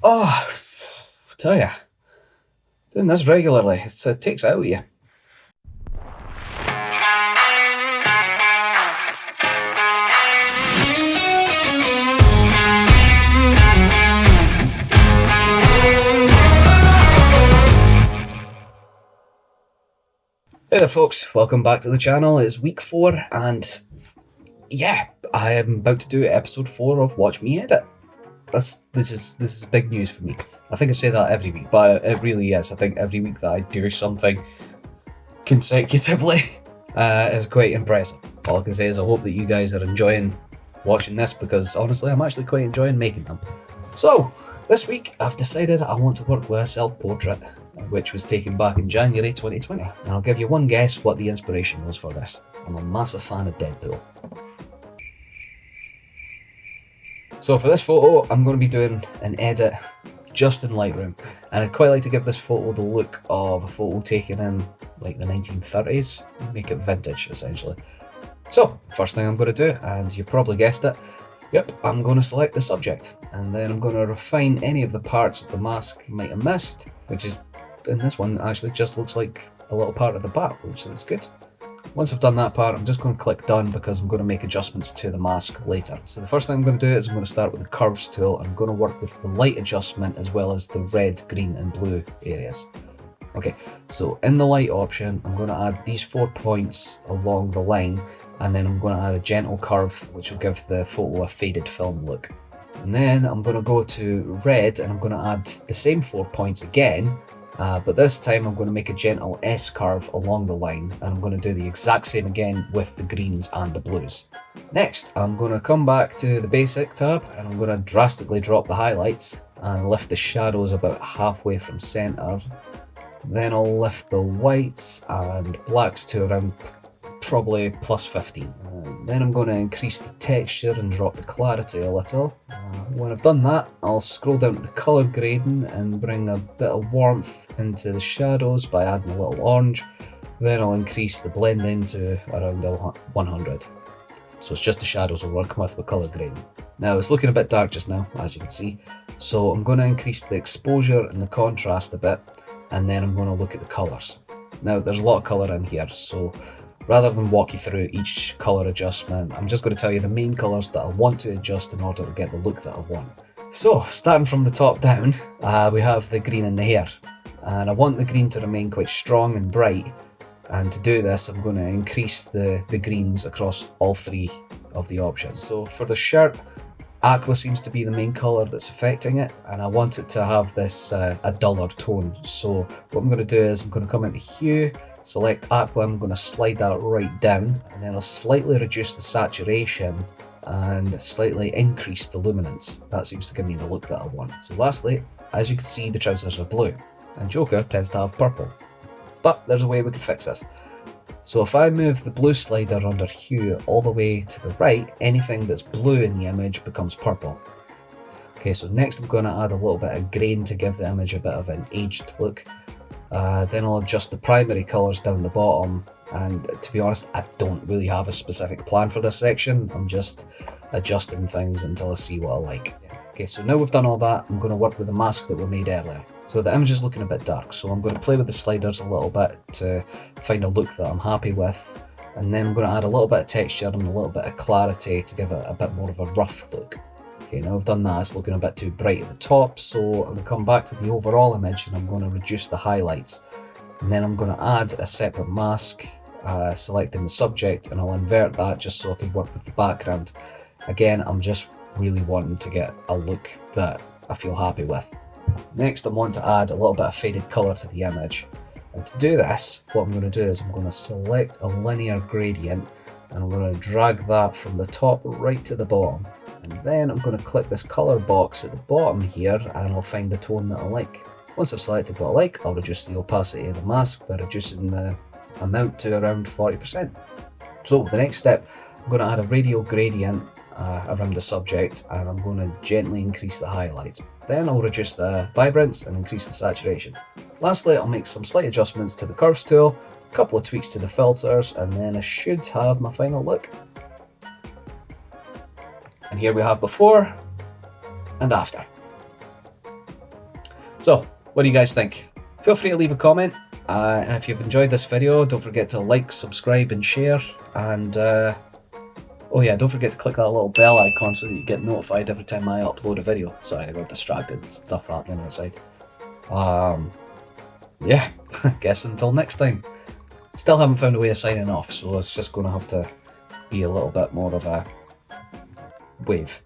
Oh, I tell ya, doing this regularly, it takes it out of you. Hey there folks, welcome back to the channel. It's week 4 and yeah, I am about to do episode 4 of Watch Me Edit. This is big news for me. I think I say that every week, but it really is. I think every week that I do something consecutively is quite impressive. All I can say is I hope that you guys are enjoying watching this, because honestly I'm actually quite enjoying making them. So, this week I've decided I want to work with a self-portrait, which was taken back in January 2020. And I'll give you one guess what the inspiration was for this. I'm a massive fan of Deadpool. So for this photo, I'm going to be doing an edit just in Lightroom. And I'd quite like to give this photo the look of a photo taken in like the 1930s, make it vintage essentially. So, first thing I'm going to do, and you probably guessed it, yep, I'm going to select the subject. And then I'm going to refine any of the parts of the mask you might have missed, which is, in this one, actually just looks like a little part of the bat, which is good. Once I've done that part, I'm just going to click done, because I'm going to make adjustments to the mask later. So the first thing I'm going to do is I'm going to start with the curves tool, and I'm going to work with the light adjustment as well as the red, green and blue areas. Okay, so in the light option, I'm going to add these 4 points along the line, and then I'm going to add a gentle curve, which will give the photo a faded film look. And then I'm going to go to red, and I'm going to add the same 4 points again, but this time I'm going to make a gentle S curve along the line, and I'm going to do the exact same again with the greens and the blues. Next, I'm going to come back to the basic tab, and I'm going to drastically drop the highlights and lift the shadows about halfway from center. Then I'll lift the whites and blacks to around probably plus 15. Then I'm going to increase the texture and drop the clarity a little. When I've done that, I'll scroll down to the colour grading and bring a bit of warmth into the shadows by adding a little orange. Then I'll increase the blending to around 100. So it's just the shadows we're working with colour grading. Now it's looking a bit dark just now, as you can see. So I'm going to increase the exposure and the contrast a bit, and then I'm going to look at the colours. Now there's a lot of colour in here, so rather than walk you through each colour adjustment, I'm just going to tell you the main colours that I want to adjust in order to get the look that I want. So, starting from the top down, we have the green in the hair. And I want the green to remain quite strong and bright. And to do this, I'm going to increase the greens across all 3 of the options. So for the shirt, aqua seems to be the main colour that's affecting it, and I want it to have this a duller tone. So what I'm going to do is I'm going to come into hue, select aqua, I'm going to slide that right down, and then I'll slightly reduce the saturation and slightly increase the luminance. That seems to give me the look that I want. So lastly, as you can see, the trousers are blue, and Joker tends to have purple. But there's a way we can fix this. So if I move the blue slider under hue all the way to the right, anything that's blue in the image becomes purple. Okay, so next I'm going to add a little bit of grain to give the image a bit of an aged look. Then I'll adjust the primary colours down the bottom, and to be honest, I don't really have a specific plan for this section. I'm just adjusting things until I see what I like. Okay, so now we've done all that, I'm going to work with the mask that we made earlier. So the image is looking a bit dark, so I'm going to play with the sliders a little bit to find a look that I'm happy with, and then I'm going to add a little bit of texture and a little bit of clarity to give it a bit more of a rough look. Okay, now I've done that, it's looking a bit too bright at the top, so I'm going to come back to the overall image and I'm going to reduce the highlights. And then I'm going to add a separate mask, selecting the subject, and I'll invert that just so I can work with the background. Again, I'm just really wanting to get a look that I feel happy with. Next, I want to add a little bit of faded colour to the image. And to do this, what I'm going to do is I'm going to select a linear gradient, and I'm going to drag that from the top right to the bottom. And then I'm going to click this colour box at the bottom here, and I'll find the tone that I like. Once I've selected what I like, I'll reduce the opacity of the mask by reducing the amount to around 40%. So the next step, I'm going to add a radial gradient around the subject, and I'm going to gently increase the highlights. Then I'll reduce the vibrance and increase the saturation. Lastly, I'll make some slight adjustments to the curves tool, a couple of tweaks to the filters, and then I should have my final look. And here we have before and after. So, what do you guys think? Feel free to leave a comment, and if you've enjoyed this video, don't forget to like, subscribe and share, and oh yeah, don't forget to click that little bell icon so that you get notified every time I upload a video. Sorry, I got distracted, stuff happening outside. Yeah, I guess until next time. Still haven't found a way of signing off, so it's just going to have to be a little bit more of a wave.